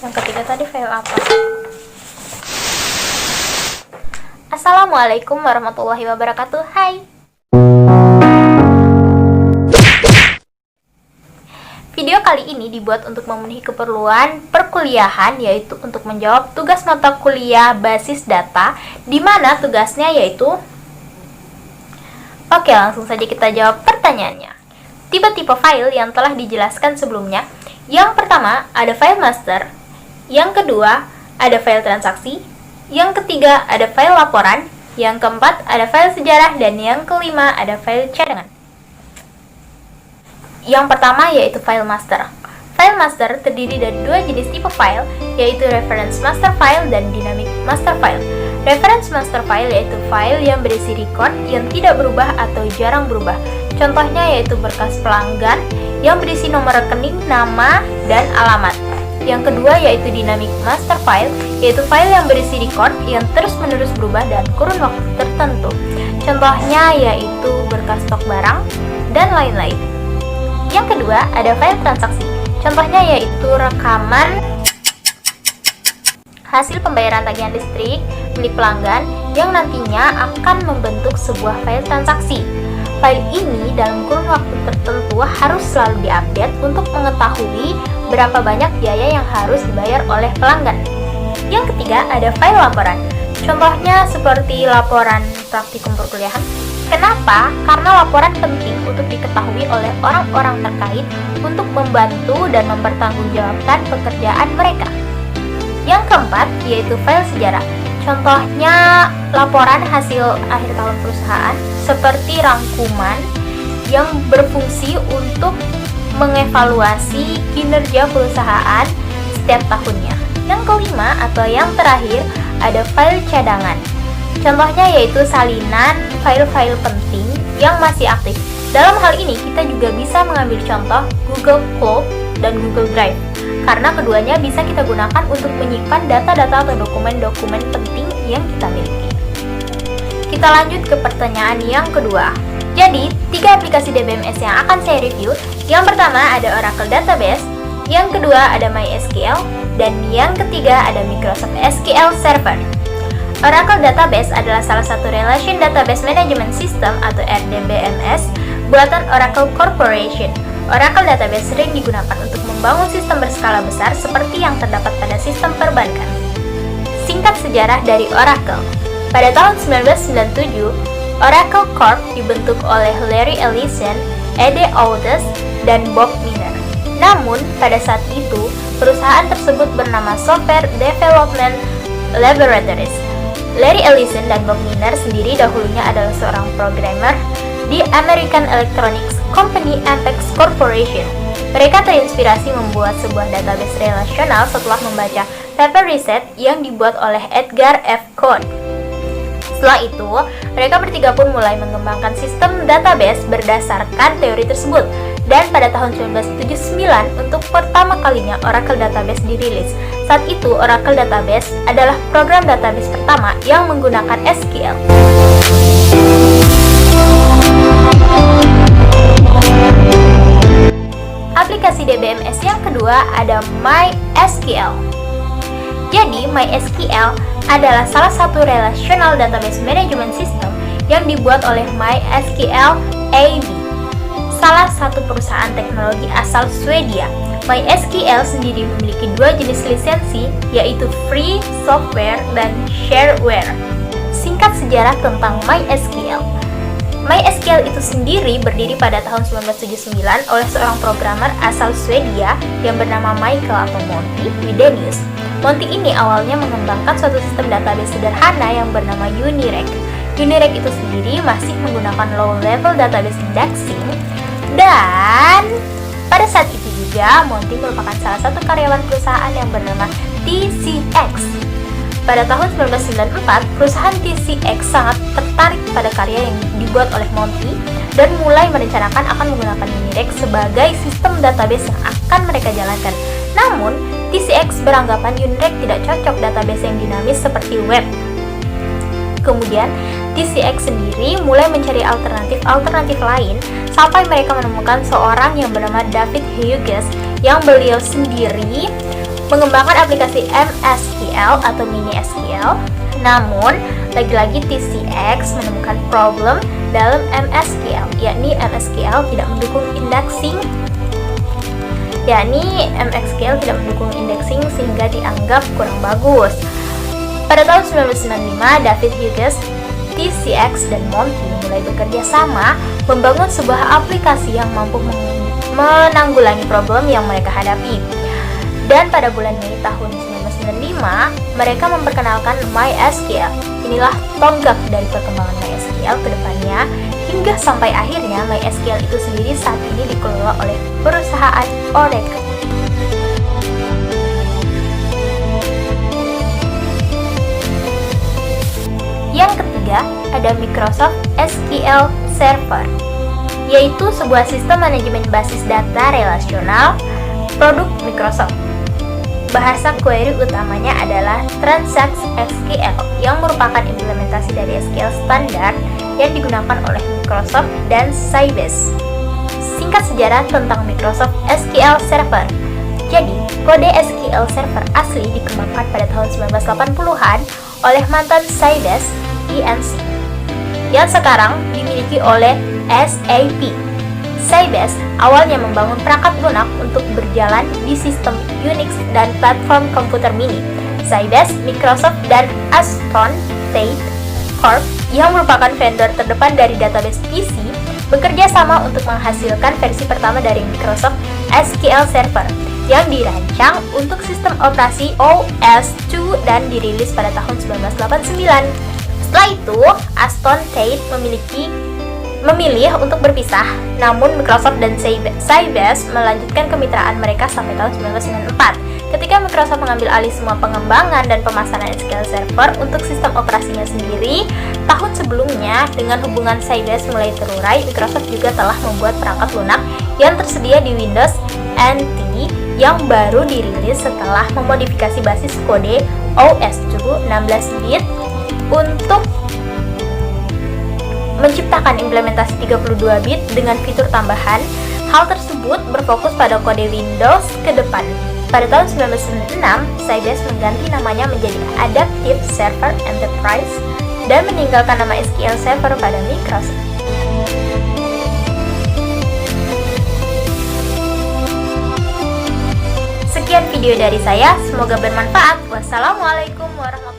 Yang ketiga tadi file apa? Assalamualaikum warahmatullahi wabarakatuh. Hai. Video kali ini dibuat untuk memenuhi keperluan perkuliahan, yaitu untuk menjawab tugas mata kuliah basis data, di mana tugasnya yaitu... Oke, langsung saja kita jawab pertanyaannya. Tipe-tipe file yang telah dijelaskan sebelumnya. Yang pertama, ada file master. Yang kedua, ada file transaksi. Yang ketiga, ada file laporan. Yang keempat, ada file sejarah. Dan yang kelima, ada file cadangan. Yang pertama yaitu file master. File master terdiri dari dua jenis tipe file, yaitu reference master file dan dynamic master file. Reference master file yaitu file yang berisi record yang tidak berubah atau jarang berubah. Contohnya yaitu berkas pelanggan yang berisi nomor rekening, nama, dan alamat. Yang kedua yaitu dynamic master file, yaitu file yang berisi record yang terus-menerus berubah dan kurun waktu tertentu. Contohnya yaitu berkas stok barang, dan lain-lain. Yang kedua ada file transaksi. Contohnya yaitu rekaman hasil pembayaran tagihan listrik milik pelanggan yang nantinya akan membentuk sebuah file transaksi. File ini dalam kurun waktu tertentu harus selalu diupdate untuk mengetahui berapa banyak biaya yang harus dibayar oleh pelanggan. Yang ketiga ada file laporan. Contohnya seperti laporan praktikum perkuliahan. Kenapa? Karena laporan penting untuk diketahui oleh orang-orang terkait untuk membantu dan mempertanggungjawabkan pekerjaan mereka. Yang keempat yaitu file sejarah. Contohnya laporan hasil akhir tahun perusahaan seperti rangkuman yang berfungsi untuk mengevaluasi kinerja perusahaan setiap tahunnya. Yang kelima atau yang terakhir ada file cadangan. Contohnya yaitu salinan file-file penting yang masih aktif. Dalam hal ini kita juga bisa mengambil contoh Google Cloud dan Google Drive, karena keduanya bisa kita gunakan untuk menyimpan data-data atau dokumen-dokumen penting yang kita miliki. Kita lanjut ke pertanyaan yang kedua. Jadi, 3 aplikasi DBMS yang akan saya review. Yang pertama ada Oracle Database, yang kedua ada MySQL, dan yang ketiga ada Microsoft SQL Server. Oracle Database adalah salah satu Relation Database Management System atau RDBMS buatan Oracle Corporation. Oracle Database sering digunakan untuk membangun sistem berskala besar seperti yang terdapat pada sistem perbankan. Singkat sejarah dari Oracle. Pada tahun 1997, Oracle Corp dibentuk oleh Larry Ellison, Ed Oates, dan Bob Miner. Namun, pada saat itu, perusahaan tersebut bernama Software Development Laboratories. Larry Ellison dan Bob Miner sendiri dahulunya adalah seorang programmer di American Electronics Company Apex Corporation. Mereka terinspirasi membuat sebuah database relasional setelah membaca paper riset yang dibuat oleh Edgar F. Cohn. Setelah itu, mereka bertiga pun mulai mengembangkan sistem database berdasarkan teori tersebut. Dan pada tahun 1979, untuk pertama kalinya Oracle Database dirilis. Saat itu, Oracle Database adalah program database pertama yang menggunakan SQL. Aplikasi DBMS yang kedua ada MySQL. Jadi, MySQL adalah salah satu relational database management system yang dibuat oleh MySQL AB, salah satu perusahaan teknologi asal Swedia. MySQL sendiri memiliki dua jenis lisensi, yaitu free software dan shareware. Singkat sejarah tentang MySQL. MySQL itu sendiri berdiri pada tahun 1979 oleh seorang programmer asal Swedia yang bernama Michael atau Monty Widenius. Monty ini awalnya mengembangkan suatu sistem database sederhana yang bernama Unirec. Unirec itu sendiri masih menggunakan low-level database indexing, dan pada saat itu juga Monty merupakan salah satu karyawan perusahaan yang bernama TCX. Pada tahun 1994, perusahaan TCX sangat tertarik pada karya yang dibuat oleh Monty dan mulai merencanakan akan menggunakan Unirec sebagai sistem database yang akan mereka jalankan. Namun, TCX beranggapan Unirec tidak cocok database yang dinamis seperti web. Kemudian, TCX sendiri mulai mencari alternatif lain sampai mereka menemukan seorang yang bernama David Hughes yang beliau sendiri mengembangkan aplikasi MSQL atau Mini SQL. Namun, lagi-lagi TCX menemukan problem dalam MSQL, yakni MSQL tidak mendukung indexing sehingga dianggap kurang bagus. Pada tahun 1995, David Hughes, TCX, dan Monty mulai bekerja sama membangun sebuah aplikasi yang mampu menanggulangi problem yang mereka hadapi. Dan pada bulan Mei tahun 1995, mereka memperkenalkan MySQL. Inilah tonggak dari perkembangan MySQL ke depannya, hingga sampai akhirnya MySQL itu sendiri saat ini dikelola oleh perusahaan Oracle. Yang ketiga, ada Microsoft SQL Server, yaitu sebuah sistem manajemen basis data relasional produk Microsoft. Bahasa query utamanya adalah Transact SQL yang merupakan implementasi dari SQL standar yang digunakan oleh Microsoft dan Sybase. Singkat sejarah tentang Microsoft SQL Server. Jadi, kode SQL Server asli dikembangkan pada tahun 1980-an oleh mantan Sybase INC yang sekarang dimiliki oleh SAP. Sybase awalnya membangun perangkat lunak untuk berjalan di sistem Unix dan platform komputer mini. Sybase, Microsoft, dan Aston Tate Corp yang merupakan vendor terdepan dari database PC bekerja sama untuk menghasilkan versi pertama dari Microsoft SQL Server yang dirancang untuk sistem operasi OS/2 dan dirilis pada tahun 1989. Setelah itu, Aston Tate memilih untuk berpisah, namun Microsoft dan Sybase melanjutkan kemitraan mereka sampai tahun 1994 ketika Microsoft mengambil alih semua pengembangan dan pemasaran SQL Server untuk sistem operasinya sendiri. Tahun sebelumnya, dengan hubungan Sybase mulai terurai, Microsoft juga telah membuat perangkat lunak yang tersedia di Windows NT yang baru dirilis setelah memodifikasi basis kode OS/2 16-bit untuk menciptakan implementasi 32-bit dengan fitur tambahan. Hal tersebut berfokus pada kode Windows ke depan. Pada tahun 1996, Sybase mengganti namanya menjadi Adaptive Server Enterprise dan meninggalkan nama SQL Server pada Microsoft. Sekian video dari saya, semoga bermanfaat. Wassalamualaikum warahmatullahi wabarakatuh.